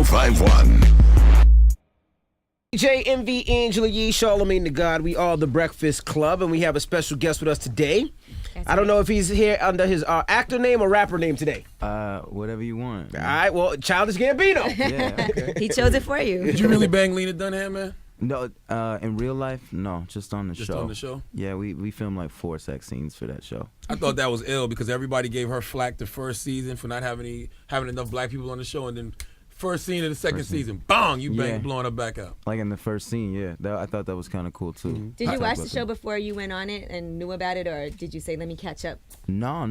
1051. DJ MV, Angela Yee, Charlamagne the God. We are the Breakfast Club, and we have a special guest with us today. I don't know if he's here under his actor name or rapper name today. Whatever you want. All right, well, Childish Gambino. Yeah, okay. He chose it for you. Did you really bang Lena Dunham, man? No, in real life, no, just on the show. Just on the show? Yeah, we filmed like 4 sex scenes for that show. I thought that was ill because everybody gave her flack the first season for not having enough black people on the show, and then first scene of the second season, bang, you bang, blowing her back out. Like in the first scene, yeah. I thought that was kind of cool, too. Mm-hmm. Did you watch the show before you went on it and knew about it, or did you say, let me catch up? No,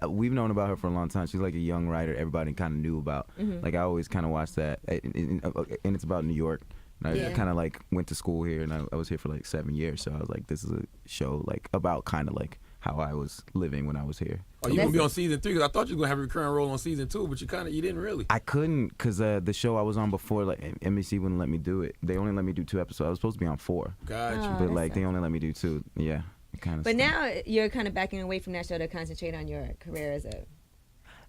we've known about her for a long time. She's like a young writer everybody kind of knew about. Mm-hmm. Like, I always kind of watched that. And it's about New York. And I kind of like went to school here, and I was here for like 7 years. So I was like, this is a show like about kind of like how I was living when I was here. Oh, you gonna be on season 3? Because I thought you were gonna have a recurring role on season 2, but you didn't really. I couldn't because the show I was on before, like NBC wouldn't let me do it. They only let me do 2 episodes. I was supposed to be on 4. Gotcha. But like they only let me do 2. Yeah, kind of. But now you're kind of backing away from that show to concentrate on your career as a.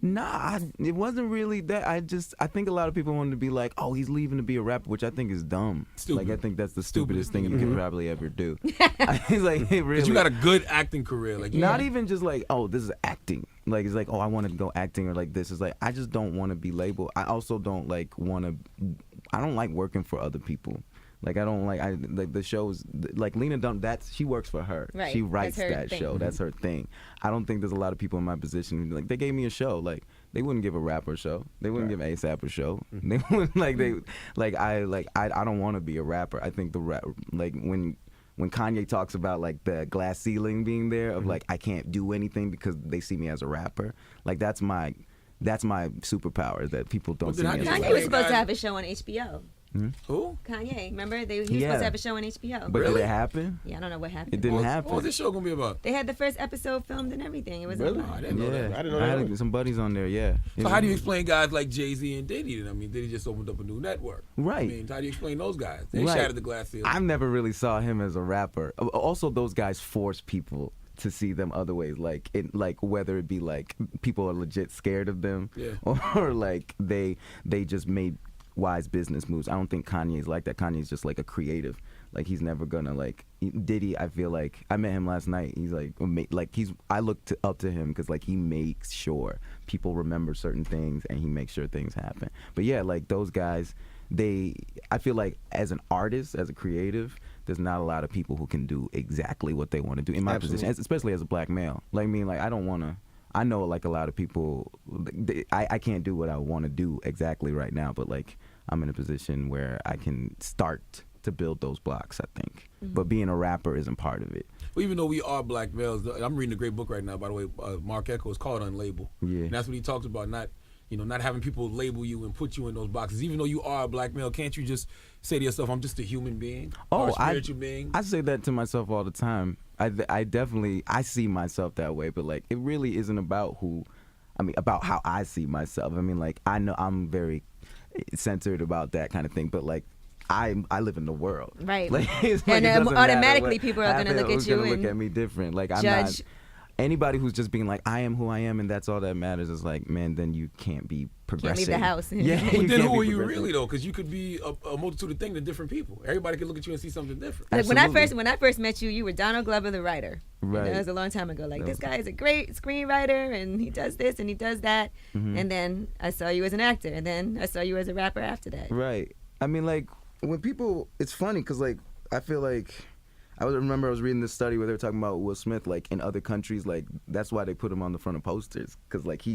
Nah, it wasn't really that. I think a lot of people wanted to be like, oh, he's leaving to be a rapper, which I think is dumb. Stupid. Like, I think that's the stupidest thing you could probably ever do. It's like, it really. You got a good acting career. Like, not even just like, oh, this is acting. Like, it's like, oh, I want to go acting, or like this. It's like, I just don't want to be labeled. I also don't like I don't like working for other people. Like, I don't like the shows like Lena Dunham. She works for her. Right. She writes that thing. show. That's her thing. I don't think there's a lot of people in my position like they gave me a show. Like they wouldn't give a rapper a show. They wouldn't give ASAP a show. They wouldn't I don't want to be a rapper. I think the rap like when Kanye talks about like the glass ceiling being there of like I can't do anything because they see me as a rapper. Like that's my superpower that people don't see me as a rapper. Kanye was supposed to have a show on HBO. Who? Kanye, remember? He was supposed to have a show on HBO. But did it happen? Yeah, I don't know what happened. It didn't happen. What was this show gonna be about? They had the first episode filmed and everything. It was really? I didn't know that. I didn't know that. I had some buddies on there, yeah. So how do you explain guys like Jay-Z and Diddy? I mean, Diddy just opened up a new network. Right. I mean, how do you explain those guys? They shattered the glass ceiling. I never really saw him as a rapper. Also, those guys force people to see them other ways, like whether it be like people are legit scared of them, or like they just made wise business moves. I don't think Kanye's like that. Kanye's just like a creative. Like he's never gonna like Diddy. I feel like I met him last night. He's like I look up to him because like he makes sure people remember certain things and he makes sure things happen. But yeah, like those guys, I feel like as an artist, as a creative, there's not a lot of people who can do exactly what they want to do in my position, especially as a black male. Like me, like I don't want to. I know like a lot of people, I can't do what I want to do exactly right now, but like I'm in a position where I can start to build those blocks, I think. Mm-hmm. But being a rapper isn't part of it. Well, even though we are black males, I'm reading a great book right now, by the way, Mark Echo. It's called Unlabel. Yeah. And that's what he talks about, not having people label you and put you in those boxes. Even though you are a black male, can't you just say to yourself, I'm just a human being, or a spiritual being? I say that to myself all the time. I definitely see myself that way, but like it really isn't about about how I see myself. I mean, like I know I'm very centered about that kind of thing, but like I live in the world, right? Like, and automatically people are going to look at you and look at me different. Like judge. I'm not anybody who's just being like I am who I am and that's all that matters. Is like, man, then you can't be progressing. Can't leave the house. Yeah, but then who are you really though? Because you could be a multitude of things to different people. Everybody could look at you and see something different. Like when I first met you, you were Donald Glover, the writer. Right. That was a long time ago. Like this guy is a great screenwriter and he does this and he does that. Mm-hmm. And then I saw you as an actor, and then I saw you as a rapper after that. Right. I mean, like when people, it's funny because like I feel like. I remember I was reading this study where they were talking about Will Smith, like in other countries, like that's why they put him on the front of posters, because like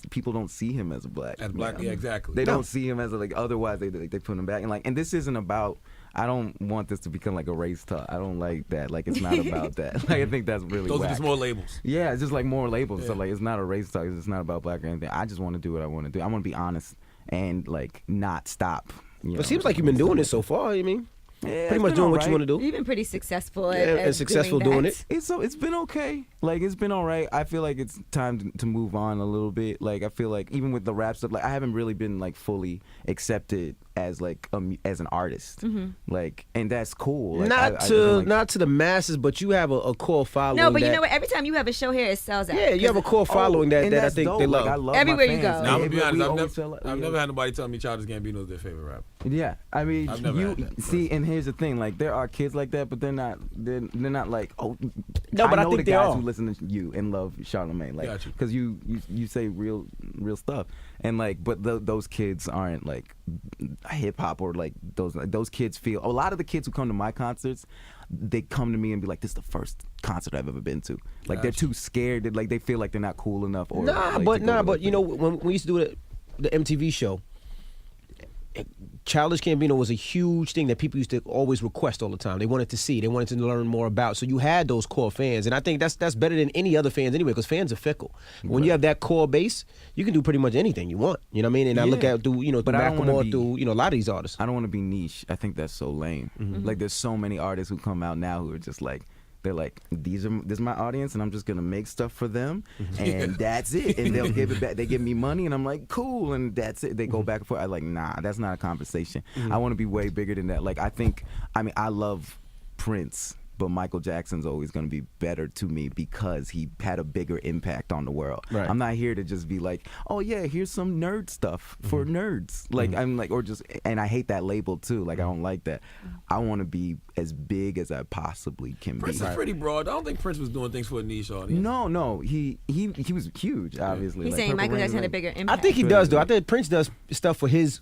people don't see him as a black. As black, yeah, exactly. They don't see him as otherwise they put him back, and this isn't about. I don't want this to become like a race talk. I don't like that. Like it's not about that. Like I think that's really those whack. are just more labels. Yeah, it's just like more labels. Yeah. So like it's not a race talk. It's not about black or anything. I just want to do what I want to do. I want to be honest and like not stop. It seems like you've been doing this so far. You mean? Yeah, pretty much doing what you want to do. You've been pretty successful and successful doing it. It's been okay. Like, it's been all right. I feel like it's time to move on a little bit. Like, I feel like even with the rap stuff, like I haven't really been like fully accepted as like as an artist. Like, and that's cool. Like, not to the masses, but you have a core following. No, but you know what? Every time you have a show here, it sells out. Yeah, you have a core following that I think dope. they love. Like, I love everywhere my you fans. go. Now, I'm gonna be honest. I've I've never had nobody tell me Childish Gambino is their favorite rapper. Yeah, I mean, I've never had that, see, and here's the thing: like, there are kids like that, but they're not like, oh. No, but I know think the they guys are. who listen to you and love Charlamagne, like, Gotcha. because you say real stuff, and like, but those kids aren't like hip hop or like those kids feel. A lot of the kids who come to my concerts, they come to me and be like, "This is the first concert I've ever been to." Like, they're too scared. Like, they feel like they're not cool enough. Or But you know, when we used to do the MTV show, Childish Gambino was a huge thing that people used to always request all the time. They wanted to see, they wanted to learn more about. So you had those core fans, and I think that's better than any other fans anyway, because fans are fickle. When you have that core base, you can do pretty much anything you want. You know what I mean? And I look at through Macklemore, through a lot of these artists. I don't want to be niche. I think that's so lame. Like, there's so many artists who come out now who are just like, they're like, this is my audience, and I'm just gonna make stuff for them, and that's it. And they'll give it back. They give me money, and I'm like, cool, and that's it. They go back and forth. I'm like, nah, that's not a conversation. I want to be way bigger than that. Like, I love Prince, but Michael Jackson's always gonna be better to me because he had a bigger impact on the world. Right. I'm not here to just be like, oh yeah, here's some nerd stuff for nerds. Like, I'm like, or just, and I hate that label too. Like, I don't like that. I want to be as big as I possibly can be. Prince is pretty broad. I don't think Prince was doing things for a niche audience. No, he was huge, obviously. He's Like, saying Purple Michael Rain, Jackson had a like- bigger impact. I think he does, though. I think Prince does stuff for his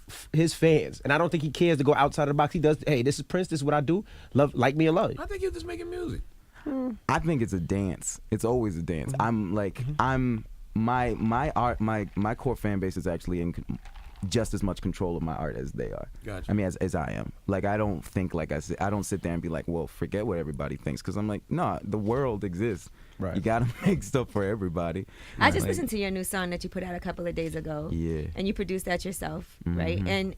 fans, and I don't think he cares to go outside of the box. He does. Hey, this is Prince. This is what I do. Like me or love you. I think he was just making music. I think it's a dance. It's always a dance. I'm like, my art, my core fan base is actually in just as much control of my art as they are. Gotcha. I mean, as I am. Like, I don't think like I don't sit there and be like, well, forget what everybody thinks, because I'm like, no, the world exists. Right. You gotta make stuff for everybody. I just listened to your new song that you put out a couple of days ago. Yeah. And you produced that yourself, right? And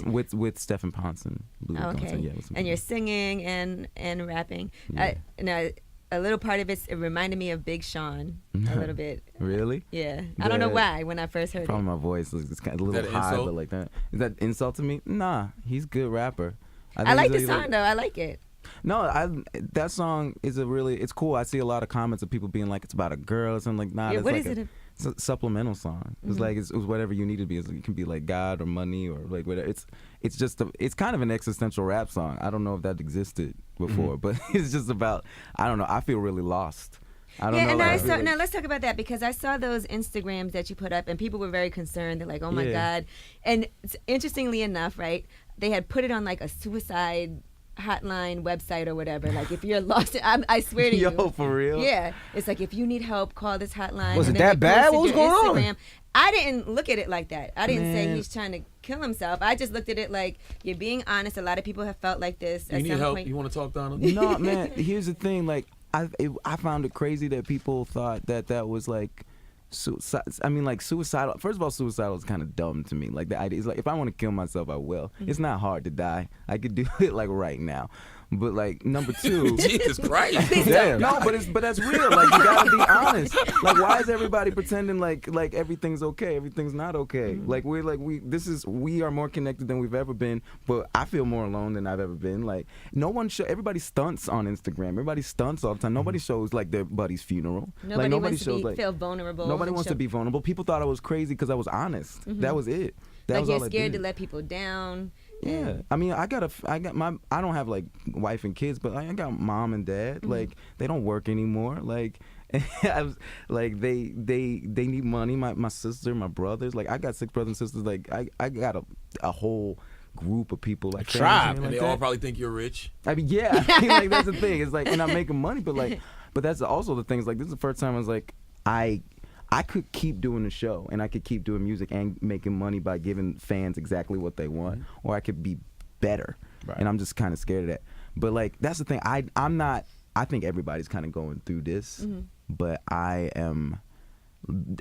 with Stephen Ponson. Okay. Yeah, and you're singing and rapping. Yeah. Now, a little part of it reminded me of Big Sean a little bit. Really? Yeah. I don't know why when I first heard Probably it. my voice is kind of a little high, insult? but like that. Is that insult to me? Nah, he's a good rapper. I like the song though. I like it. No, that song is it's cool. I see a lot of comments of people being like, it's about a girl or something. Like, nah, Yeah, that's what like is it? It's a supplemental song. It's like it's whatever you need to be. It can be like God or money or like whatever. It's just it's kind of an existential rap song. I don't know if that existed before, but it's just about, I don't know. I feel really lost. I don't know. And now let's talk about that, because I saw those Instagrams that you put up, and people were very concerned. They're like, "Oh my God!" And interestingly enough, right? They had put it on like a suicide hotline website or whatever. Like, if you're lost, I swear to you. Yo, for real? Yeah, it's like, if you need help, call this hotline. Was And it then that they bad? posted What was your going on? Instagram. I didn't look at it like that. I didn't say Man. he's trying to kill himself. I just looked at it like, you're being honest. A lot of people have felt like this. You at need some help? point. You want to talk, Donald? No, man. Here's the thing. Like, I found it crazy that people thought that was like suicide. I mean, like, suicidal. First of all, suicidal is kind of dumb to me. Like, the idea is like, if I want to kill myself, I will. It's not hard to die. I could do it like right now. But like, number two. Jesus Christ. Damn. No, but that's real. Like, you gotta be honest. Like, why is everybody pretending like everything's okay? Everything's not okay. Like, we are more connected than we've ever been. But I feel more alone than I've ever been. Like, everybody stunts on Instagram. Everybody stunts all the time. Nobody shows like their buddy's funeral. Nobody Nobody wants shows to feel vulnerable. Nobody and wants to be vulnerable. People thought I was crazy because I was honest. That was it. That like, was you're all I scared did. to let people down. Yeah, I mean, I don't have like wife and kids, but I got mom and dad. Like, they don't work anymore. Like, like they need money. My sister, my brothers. Like, I got 6 brothers and sisters. Like, I got a whole group of people, like A tribe. family And like they all that. probably think you're rich. I mean, yeah, I mean, like, that's the thing. It's like, and I'm making money, but like, but that's also the thing. It's like, this is the first time I was like, I could keep doing the show and I could keep doing music and making money by giving fans exactly what they want, or I could be better. Right. And I'm just kind of scared of that. But like, that's the thing. I'm not. I think everybody's kind of going through this, but I am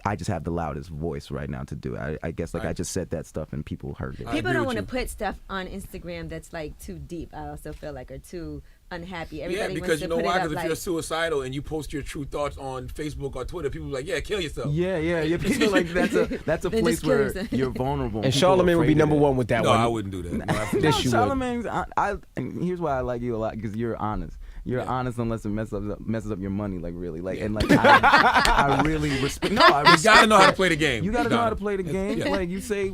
I just have the loudest voice right now to do it. I guess I just said that stuff and people heard it. People don't want to put stuff on Instagram that's like too deep. I also feel like, or too unhappy. Everybody because wants you to know put why? it up Because if like, you're suicidal and you post your true thoughts on Facebook or Twitter, people are like, yeah, kill yourself. Yeah. People like that's a Then place just kill where yourself. you're vulnerable. And People Charlamagne are would be afraid of number it. one with that No, one. I wouldn't do that. No, Yes, you would. Charlamagne's. And here's why I like you a lot, because you're honest. You're honest unless it messes up your money, like really, like and like I really respect. No, I respect. You gotta know how to play the game. You gotta know how to play the game. Yeah. Like you say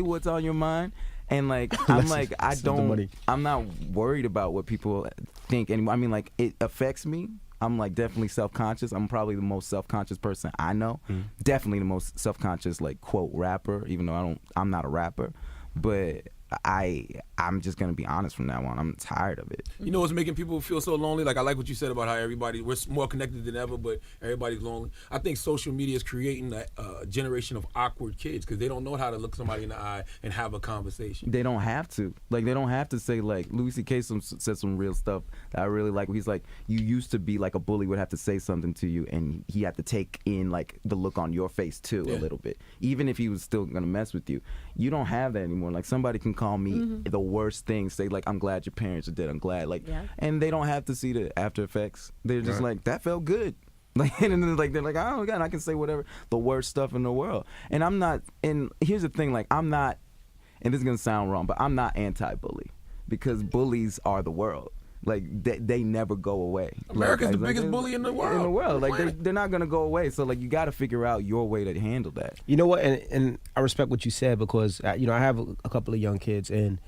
what's on your mind, and like I'm like I'm not worried about what people think anymore. I mean, like it affects me. I'm like definitely self-conscious. I'm probably the most self-conscious person I know. Definitely the most self-conscious like quote rapper, even though I'm not a rapper, but I'm just gonna be honest from now on. I'm tired of it. You know what's making people feel so lonely? Like I like what you said about how we're more connected than ever, but everybody's lonely. I think social media is creating a generation of awkward kids because they don't know how to look somebody in the eye and have a conversation. They don't have to. Like they don't have to say like Louis C.K. said some real stuff that I really like. He's like, you used to be like a bully would have to say something to you, and he had to take in like the look on your face too a little bit, even if he was still gonna mess with you. You don't have that anymore. Like somebody can call me the worst thing, say like I'm glad your parents are dead, I'm glad, like and they don't have to see the after effects. They're just like that felt good. Like and then like they're like, oh God, I can say whatever, the worst stuff in the world. And I'm not, and here's the thing, like I'm not, and this is gonna sound wrong, but I'm not anti-bully because bullies are the world. Like they never go away. America's the biggest bully in the world. In the world, like they're not gonna go away. So like you got to figure out your way to handle that. You know what? And I respect what you said because I have a couple of young kids, and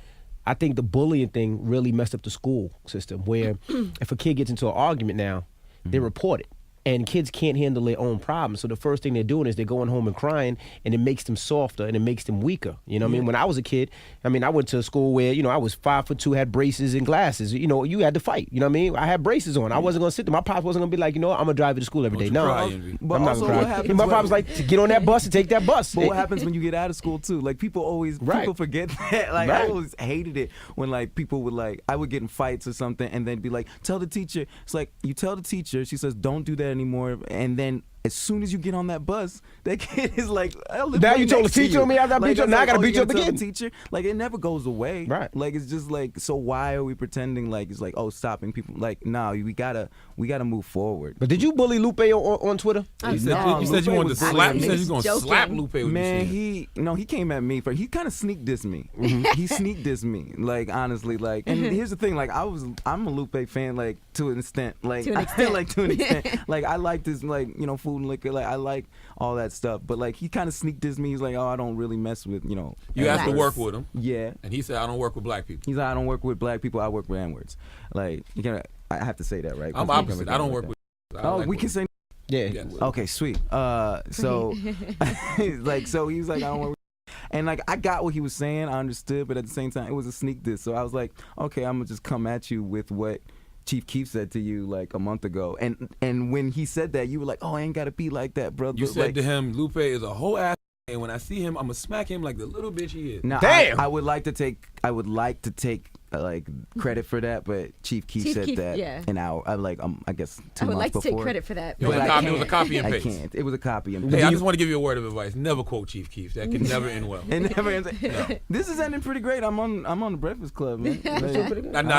I think the bullying thing really messed up the school system. Where if a kid gets into an argument now, they report it. And kids can't handle their own problems. So the first thing they're doing is they're going home and crying, and it makes them softer and it makes them weaker. You know what I mean? When I was a kid, I went to a school where, I was 5'2", had braces and glasses. You had to fight. You know what I mean? I had braces on. I wasn't going to sit there. My pops wasn't going to be like, I'm going to drive you to school every day. No, I'm not going to cry. My pops was like, get on that bus and take that bus. But what happens when you get out of school too? Like people forget that. Like I always hated it when like people would like, I would get in fights or something and then be like, tell the teacher. It's like, you tell the teacher, she says, don't do that anymore, and then as soon as you get on that bus, that kid is like, now you told the teacher on me after I beat you up. Now I gotta beat you up again. Teacher, like it never goes away. Right. Like it's just like, so why are we pretending like it's like stopping people? Like no, we gotta move forward. But did you bully Lupe on Twitter? You said you wanted to slap. You said you was gonna slap Lupe. Man, he came at me he kind of sneak dissed me. He sneak dissed me. Like honestly, like and here's the thing, like I'm a Lupe fan, like to an extent, like to an extent, like I like this, like food and liquor, like I like all that stuff, but like he kind of sneak dissed me. He's like, I don't really mess with You asked to work with him. Yeah. And he said, I don't work with black people. He's like, I don't work with black people. I work with N-words. Like I have to say that, right? I'm opposite. I don't work with. We can say. Yeah. Yes. Okay, sweet. So like, so he was like, I don't work with. And like I got what he was saying, I understood, but at the same time, it was a sneak diss. So I was like, okay, I'm gonna just come at you with what Chief Keef said to you like a month ago, and when he said that, you were like, I ain't gotta be like that, brother. You said to him, Lupe is a whole ass, and when I see him, I'm gonna smack him like the little bitch he is. Now, damn. I would like to take like credit for that, but Chief Keef said that an hour. I guess 2 months before. I would like to take credit for that. It was a copy and paste. I can't. It was a copy and paste. Hey, I just want to give you a word of advice. Never quote Chief Keef. That can never end well. It never ends. No. This is ending pretty great. I'm on the Breakfast Club, man. I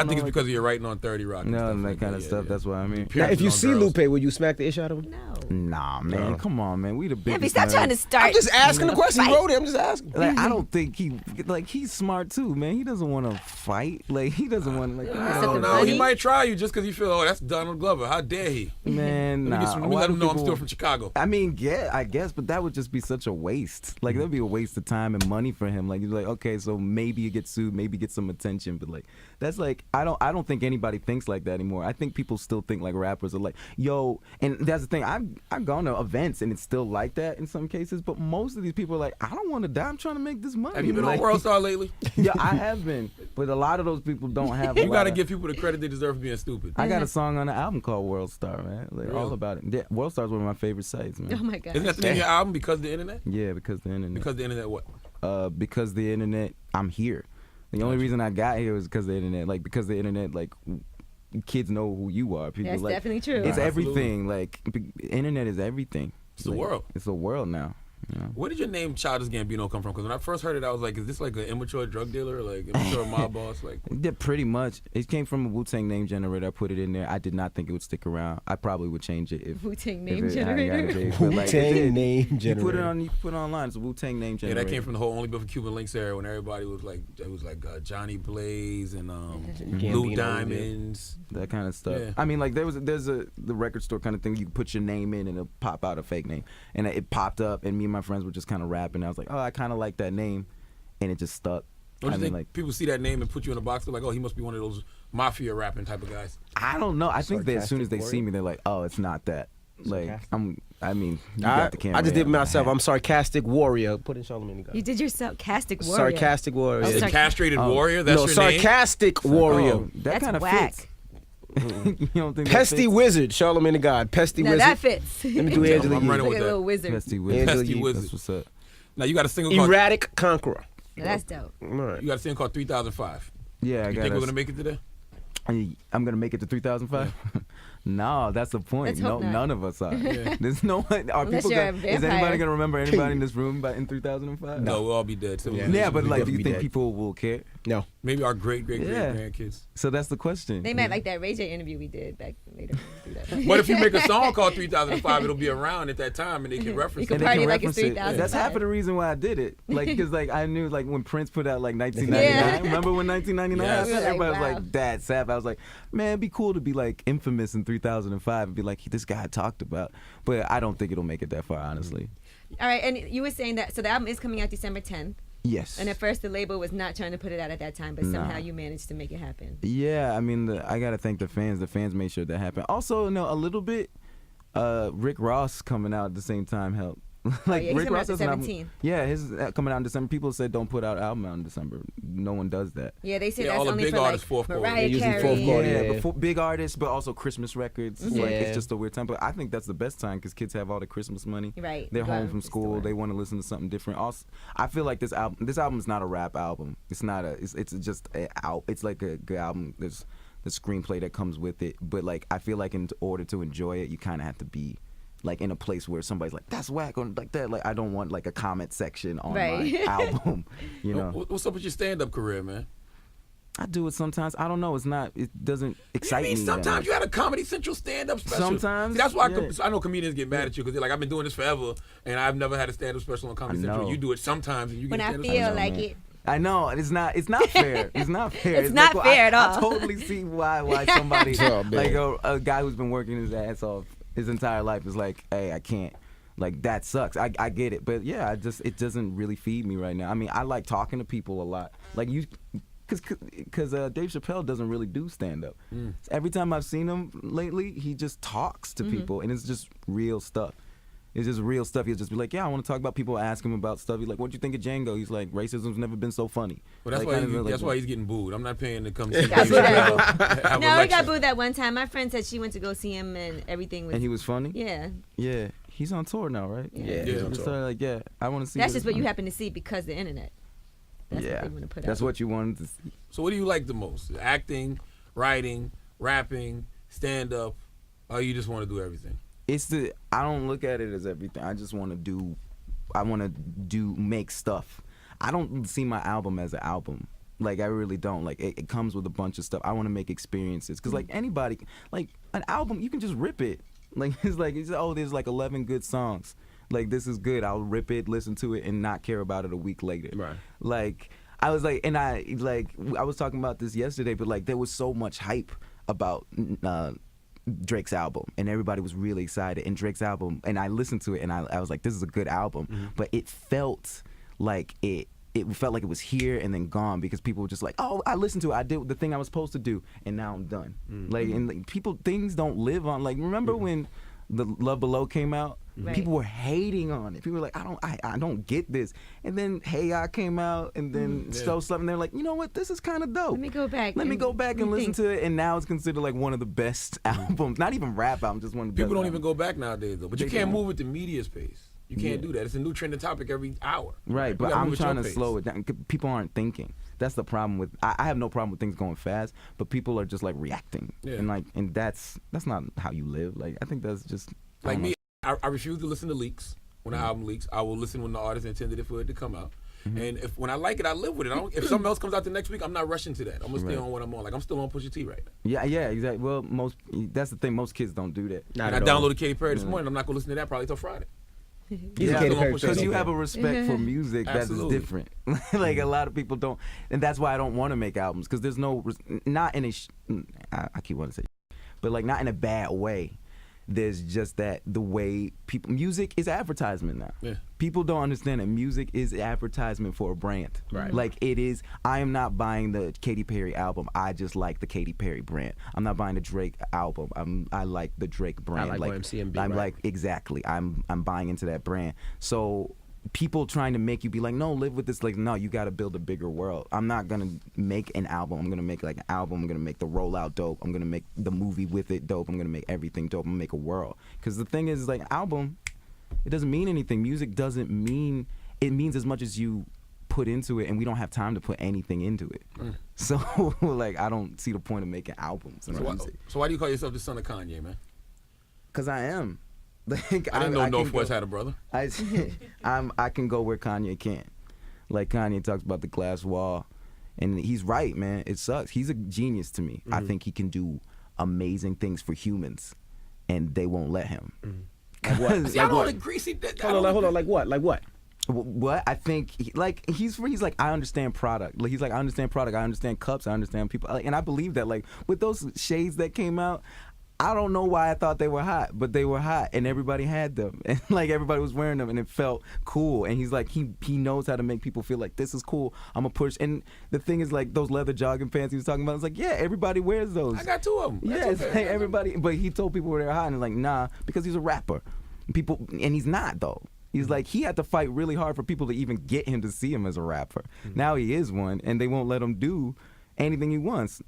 think it's because of your writing on 30 Rock. And that kind of stuff. That's what I mean. Now, if you see Lupe, will you smack the ish out of him? No. Nah, man. Come on, man. We the biggest. Stop trying to start. I'm just asking the question. He wrote it. I'm just asking. Like I don't think he's smart too, man. He doesn't want to fight. Like he doesn't want to like. I don't know. He might try you just because he feel, that's Donald Glover. How dare he? Man, let me let him know I'm still from Chicago. I mean, yeah, I guess, but that would just be such a waste. Like that'd be a waste of time and money for him. Like you're like, okay, so maybe you get sued, maybe get some attention, but like that's like I don't think anybody thinks like that anymore. I think people still think like rappers are like, yo, and that's the thing. I've gone to events and it's still like that in some cases, but most of these people are like, I don't want to die. I'm trying to make this money. Have you been like, on World Star lately? Yeah, I have been, but a lot of those people don't have. You got to give people the credit they deserve for being stupid. I got a song on the album called World Star, man. Like Really? all about it. Yeah, World Star is one of my favorite sites, man. Oh my god. Isn't that the name of your album, Because the Internet? Yeah, because the internet. Because the Internet what? Because the internet, I'm here. The only reason I got here was because of the internet. Like because the internet, like kids know who you are. People That's like definitely true. it's Right. everything. Like internet is everything. It's the world. It's the world now. You know? Where did your name Childish Gambino come from? Because when I first heard it, I was like, is this like an immature drug dealer, like immature mob boss? Like, yeah, pretty much. It came from a Wu-Tang name generator. I put it in there. I did not think it would stick around. I probably would change it if Wu-Tang name generator. Wu-Tang name generator. You put it online. It's a Wu-Tang name generator. yeah, that came from the whole Only Built for Cuban Links era when everybody was like, it was like Johnny Blaze and Lou Diamonds. That kind of stuff. Yeah. I mean, like there's the record store kind of thing. You can put your name in and it'll pop out a fake name. And it popped up, and me and my friends were just kind of rapping. I was like, oh, I kind of like that name, and it just stuck. Don't you think people see that name and put you in a box? They're like, oh, he must be one of those mafia rapping type of guys. I don't know. I think that as soon as they Sarcastic see me, they're like, oh, it's not that. Like Sarcastic? you got the camera. I just did it myself. I'm sarcastic warrior. Put in Charlamagne. You did your sarcastic warrior. Sarcastic warrior. Is Yeah. it castrated warrior? That's No, your name? sarcastic warrior. Oh, that That's kind of whack. fits. You don't think that Pesty fits? wizard. Charlamagne the God. Pesty Now wizard. that fits. Let me do Angela I'm Yee. running Like with a that. little wizard. Pesty wizard. Pesty Yee. Wizard. That's what's up. Now you got a single called Erratic conqueror. Now that's dope. All right. you got a single called 3005. Yeah, I You got. think we're gonna make it today? I'm gonna make it to 3005. No, that's the point. Let's hope not. None of us are. Yeah. There's no one. Are Unless people you're a gonna, is vampire. anybody gonna remember anybody in this room in 3005? No, we'll all be dead. So Yeah, but like, do you definitely think dead. people will care? No. maybe our great Yeah. grandkids. So that's the question. They might like that Ray J interview we did back later. Do that. But if you make a song called 3005, it'll be around at that time and they can reference You it. can And they party like it's reference it. 3005. That's half of the reason why I did it. Like, because like I knew like when Prince put out like 1999. Yeah. Remember when 1999 Yes. happened? We were like, Everybody was wow. like, "That's sad." I was like, "Man, it'd be cool to be like infamous in 3005 and be like this guy talked about." But I don't think it'll make it that far, honestly. All right, and you were saying that, so the album is coming out December 10th. Yes. And at first the label was not trying to put it out at that time, but Nah. somehow you managed to make it happen. Yeah, I mean, I gotta thank the fans. The fans made sure that happened. Also, a little bit. Rick Ross coming out at the same time helped. Like yeah, he's Rick coming out Ross the has an album- 17th. Yeah, his coming out in December. People said don't put out an album out in December. No one does that. Yeah, they say Yeah, that's all the only big for like artists, fourth quarter. Mariah They're using Carey. fourth quarter. Yeah, yeah. but for big artists, but also Christmas records. Like Yeah. it's just a weird time. But I think that's the best time because kids have all the Christmas money. Right. They're Go out home to from the school. store. They want to listen to something different. Also, I feel like this album is not a rap album. It's not a. It's just It's like a good album. There's the screenplay that comes with it. But like I feel like in order to enjoy it, you kind of have to be like in a place where somebody's like, that's whack, or like that. Like I don't want like a comment section on Right. my album. You know. What's up with your stand-up career, man? I do it sometimes. I don't know. It doesn't excite You mean me. that sometimes much. you had a Comedy Central stand-up special? Sometimes, See, that's why yeah. I know comedians get mad at you because they're like, I've been doing this forever and I've never had a stand-up special on Comedy I Central. know. You do it sometimes and you When get I stand-up feel special. like man. it. I know it's not fair. It's not fair. It's not fair at all. I totally see why somebody Oh, man. like a guy who's been working his ass off his entire life is like, hey, I can't. Like that sucks. I get it, but yeah, it doesn't really feed me right now. I mean, I like talking to people a lot. Like you. Because Dave Chappelle doesn't really do stand-up. Every time I've seen him lately, he just talks to people, and it's just real stuff. It's just real stuff. He'll just be like, yeah, I want to talk about people, ask him about stuff. He's like, what'd you think of Django? He's like, racism's never been so funny. Well, that's Like, why like, why he's getting booed. I'm not paying to come see got Dave booed Chappelle have a No, he lecture. got booed that one time. My friend said she went to go see him and everything was. And he was funny? Yeah. Yeah. He's on tour now, right? Yeah, he's on Just tour. like, yeah, I want to see That's just what you happen. happen to see because the internet. That's Yeah. what they want to put That's out. what you wanted to see. So what do you like the most? Acting, writing, rapping, stand-up, or you just want to do everything? I don't look at it as everything. I just want to make stuff. I don't see my album as an album. Like I really don't. Like it comes with a bunch of stuff. I want to make experiences because like anybody, like an album, you can just rip it. Like it's there's like 11 good songs. Like this is good. I'll rip it, listen to it, and not care about it a week later. Right. Like I was like, and I was talking about this yesterday, but like there was so much hype about Drake's album, and everybody was really excited. And Drake's album, and I listened to it, and I was like, this is a good album, but it felt like it felt like it was here and then gone because people were just like, oh, I listened to it, I did the thing I was supposed to do, and now I'm done. Like, and like, things don't live on. Like, remember when the Love Below came out? Right. People were hating on it. People were like, I don't get this. And then Hey Ya came out, and then So Stuff, and they're like, you know what? This is kind of dope. Let me go back. Let me go back and listen rethink. to it, and now it's considered like one of the best albums. Not even rap album, just one of the People best don't even go back nowadays, though. But you They can't don't. move at the media's pace. You can't do that. It's a new trending topic every hour. Right, You but gotta I'm move at your trying to pace. slow it down. People aren't thinking. That's the problem with. I have no problem with things going fast, but people are just like reacting, Yeah. and that's not how you live. Like I think that's just I Like don't me, know. I refuse to listen to leaks when the album leaks. I will listen when the artist intended it for it to come out. And when I like it, I live with it. If something else comes out the next week, I'm not rushing to that. I'm gonna stay on what I'm on. Like I'm still on Pusha T right now. Yeah, exactly. Well, that's the thing. Most kids don't do that. And I downloaded Katy Perry this morning. I'm not gonna listen to that probably till Friday. Because you have a respect for music that is different. Like a lot of people don't, and that's why I don't want to make albums because there's not in a. I keep wanting to say, but like not in a bad way. There's just that the way music is advertisement now. Yeah. People don't understand that music is advertisement for a brand. Right. Like it is. I am not buying the Katy Perry album. I just like the Katy Perry brand. I'm not buying the Drake album. I like the Drake brand. I like YMCMB. I'm right. like exactly. I'm buying into that brand. So people trying to make you be like, no, live with this. Like, no, you got to build a bigger world. I'm not gonna make an album. I'm gonna make like an album. I'm gonna make the rollout dope. I'm gonna make the movie with it dope. I'm gonna make everything dope. I'm gonna make a world. Because the thing is, like, album, it doesn't mean anything. Music doesn't mean. It means as much as you put into it, and we don't have time to put anything into it. So, like, I don't see the point of making albums. So why do you call yourself the son of Kanye, man? Because I am. Like, I didn't know Northwest had a brother. I can go where Kanye can't. Like Kanye talks about the glass wall, and he's right, man. It sucks. He's a genius to me. I think he can do amazing things for humans, and they won't let him. Like what? See, I don't agree. Hold on. Like what? Like what? What I think, he's like, I understand product. Like he's like, I understand product. I understand cups. I understand people. Like, and I believe that. Like with those shades that came out. I don't know why I thought they were hot, but they were hot, and everybody had them, and like everybody was wearing them, and it felt cool. And he's like, he knows how to make people feel like this is cool. I'm gonna push. And the thing is, like those leather jogging pants he was talking about, it's like, yeah, everybody wears those. I got 2 of them. Yeah, it's like everybody. But he told people they were hot, and like, nah, because he's a rapper. And he's not though. He's like, he had to fight really hard for people to even get him to see him as a rapper. Now he is one, and they won't let him do anything he wants.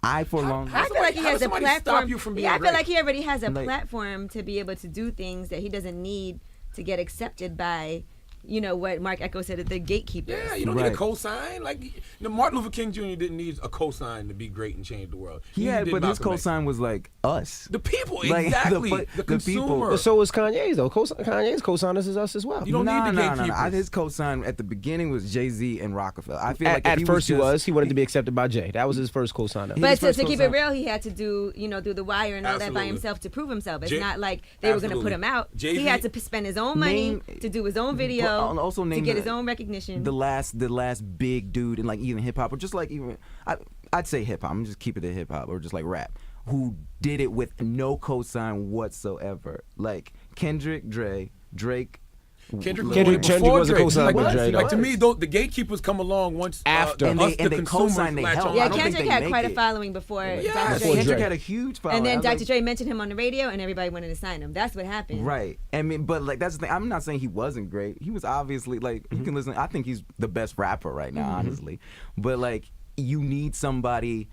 I feel like he has a platform. Stop you from being I feel great? like he already has a platform to be able to do things that he doesn't need to get accepted by, you know, what Mark Echo said at the gatekeepers. Yeah, you don't need a cosign. Like Martin Luther King Jr. didn't need a cosign to be great and change the world. Yeah, but his cosign was like us. The people, like, exactly. The consumer. People. But so is Kanye's though. Kanye's cosigners is us as well. You don't need the gatekeepers. No. His cosign at the beginning was Jay-Z and Rockefeller. I feel like at first he wanted to be accepted by Jay. That was his first cosigner. But to keep it real, he had to do the wire and all that by himself to prove himself. It's not like they were going to put him out. Jay-Z, he had to spend his own money to do his own video. Also to get his own recognition. The last big dude in like even hip hop, or just like even I'd say hip hop. I'm just keep it to hip hop, or just like rap, who did it with no cosign whatsoever. Like Kendrick, Drake. Kendrick was a cosign with Dre. Like to me, the gatekeepers come along once after, and they co-sign. They help. Yeah, Kendrick had quite a following before. Yeah, Kendrick had a huge following. And then Dr. Dre mentioned him on the radio, and everybody wanted to sign him. That's what happened. Right. I mean, but like that's the thing. I'm not saying he wasn't great. He was obviously like you can listen. I think he's the best rapper right now, honestly. But like you need somebody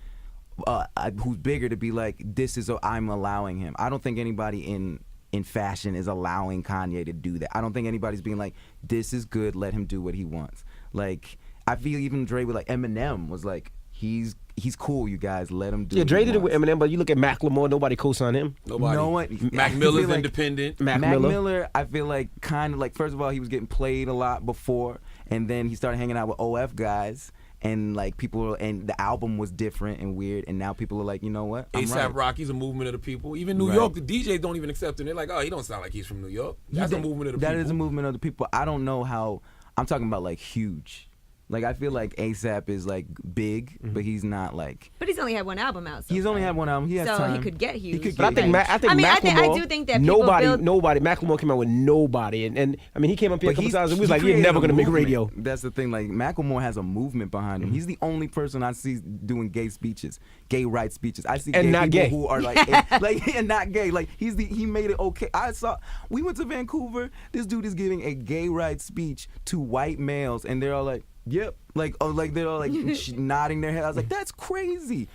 who's bigger to be like, this is I'm allowing him. I don't think anybody in fashion is allowing Kanye to do that. I don't think anybody's being like, this is good, let him do what he wants. Like, I feel even Dre with like Eminem was like, he's cool, you guys, let him do Yeah, Dre did it with Eminem, but you look at Macklemore, nobody co-signed him. Nobody. No one. Mac Miller's like, independent. Mac Miller, I feel like kind of like, first of all, he was getting played a lot before, and then he started hanging out with OF guys. And like and the album was different and weird, and now people are like, you know what? ASAP Rocky's a movement of the people. Even New York, the DJs don't even accept him. They're like, oh, he don't sound like he's from New York. That's a movement of the people. That is a movement of the people. I don't know how. I'm talking about like huge. Like I feel like ASAP is like big, but he's not like. But he's only had one album out. He's only had one album. He has time. He could get huge. But I think Macklemore. I do think that nobody. Macklemore came out with nobody, and I mean he came up here a couple times and we was like, you're never gonna make radio. That's the thing. Like Macklemore has a movement behind him. He's the only person I see doing gay speeches, gay rights speeches. I see and gay people gay. who are like, and not gay. Like he made it okay. We went to Vancouver. This dude is giving a gay rights speech to white males, and they're all like. Yep, like they're all like nodding their head. I was like, "That's crazy."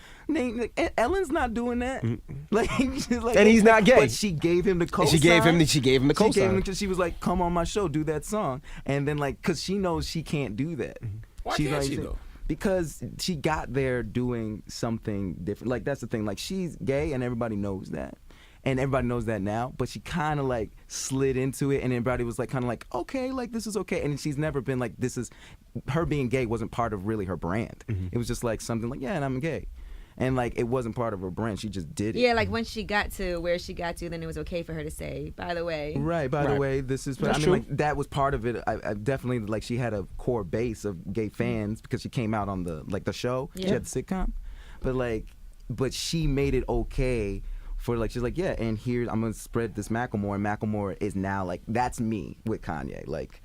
Ellen's not doing that. Like, and he's not gay. But she gave him the cosign. She gave him the cosign because she was like, "Come on my show, do that song." And then like, because she knows she can't do that. Why can't she though? Because she got there doing something different. Like that's the thing. Like she's gay, and everybody knows that. and everybody knows that now. But she kind of like slid into it, and everybody was like kind of like, okay, like this is okay. And she's never been like, this is her being gay wasn't part of really her brand. It was just like something like, yeah, and I'm gay. And like it wasn't part of her brand. She just did it. Yeah, like when she got to where she got to, then it was okay for her to say, by the way. Right, by the way, this is. That's I mean, true. like that was part of it. I definitely like she had a core base of gay fans because she came out on the show. Yeah. She had the sitcom, but she made it okay for like she's like, yeah, and here I'm gonna spread this Macklemore, and Macklemore is now like that's me with Kanye. Like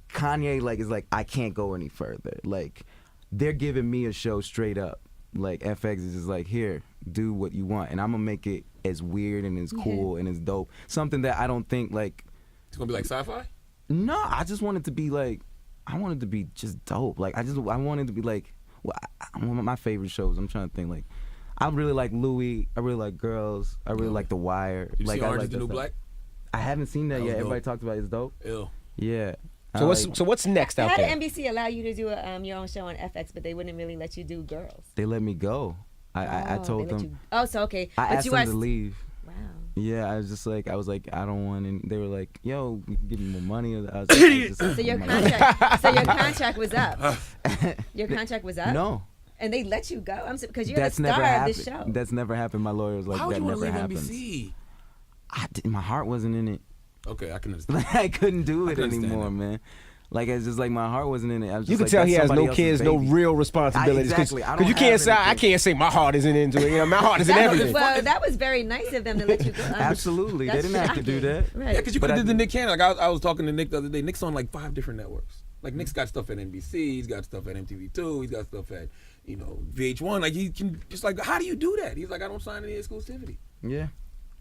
Kanye like is like I can't go any further. Like they're giving me a show straight up. Like FX is just like, here, do what you want, and I'm gonna make it as weird and as cool and as dope. Something that I don't think like It's gonna be like sci-fi. No, I just want it to be like, I want it to be just dope. Like I want it to be like, well, one of my favorite shows. I'm trying to think like, I really like Louis. I really like Girls. I really like The Wire. You like see I Orange like is the New that Black? stuff. I haven't seen that That was yet. dope. Everybody talked about it. It's dope. Ill. Yeah. So what's next out How there? did NBC allow you to do your own show on FX, but they wouldn't really let you do Girls? They let me go. I told they let them. you. Oh, so okay. I but asked you them are to leave. Wow. Yeah, I was like, I don't want any. They were like, yo, we can give you more money. I was like, So your contract was up. Your contract was up. No. And they let you go. Because you're That's the never star of happened. this show. That's never happened. My lawyer was like, How would that you want to never leave happens. NBC? My heart wasn't in it. Okay, I can understand. I couldn't do I it can understand anymore, that. man. Like it's just like my heart wasn't in it. I was just You can like, tell that's he has somebody no else's kids, no baby. real responsibilities. Exactly. I Because you don't can't have say I anything. can't say my heart isn't into it. You know, my heart is in everything. Well, that was very nice of them to let you go. Absolutely, they That's didn't have to do shocking. that. Right. Yeah, because you But could have I did the did. Nick Cannon. Like I was talking to Nick the other day. Nick's on like 5 different networks. Like Nick's got stuff at NBC. He's got stuff at MTV2. He's got stuff at VH1. Like he can just like, how do you do that? He's like, I don't sign any exclusivity. Yeah.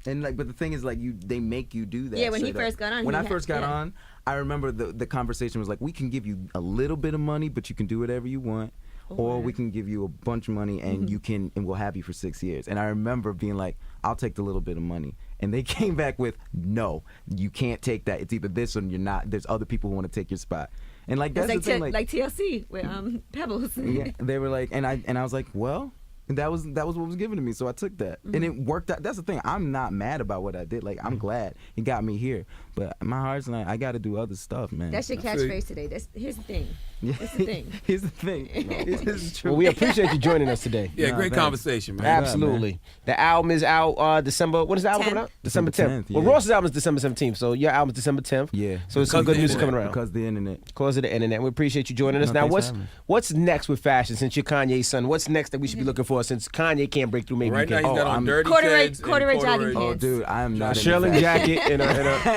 And like, but the thing is, like, they make you do that. Yeah, when he straight up. first got on, When he I had- first got yeah. on, I remember the conversation was like, we can give you a little bit of money, but you can do whatever you want, or we can give you a bunch of money and and we'll have you for 6 years. And I remember being like, I'll take the little bit of money. And they came back with, no, you can't take that. It's either this or you're not. There's other people who want to take your spot. And like that's It's the like, thing, like TLC with Pebbles. yeah, they were like, and I was like, well, that was what was given to me, so I took that, and it worked out. That's the thing. I'm not mad about what I did. Like I'm glad it got me here, but my heart's like, I got to do other stuff, man. That's your catchphrase today. Here's the thing. That's the thing. Here's the thing. This is true. Well, we appreciate you joining us today. Yeah, Nah, great thanks. conversation, man. Absolutely. The album is out December. When is the album 10th. coming out? December December 10th. 10th, Well, yeah. Ross's album is December 17th, so your album is December 10th. Yeah. So it's some good Because music the coming around. because the internet. Because of the internet. We appreciate you joining us. No, Now, thanks what's for having me. what's next with fashion since you're Kanye's son? What's next that we should be looking for since Kanye can't break through? Maybe Right you now can. he's got on I'm- dirty Corduroy- kids and corduroy jogging Oh, pants. dude, I am not. A in Sherling the fashion. jacket and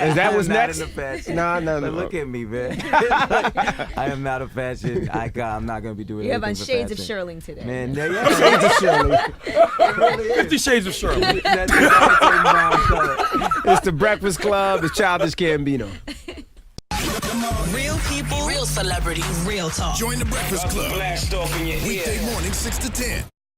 is that I what's am not next? in the fashion. No. But look at me, man. I am not a fashion icon. I'm not gonna be doing. You have on anything for shades of fashion. Sherling today. Man, yeah, Shades of Shirley. 50 Shades of Shirley. That's exactly my color. It's the Breakfast Club. It's Childish Gambino. Real people, real celebrities, real talk. Join the Breakfast Club. Blast off in your ear. Weekday morning, 6 to 10.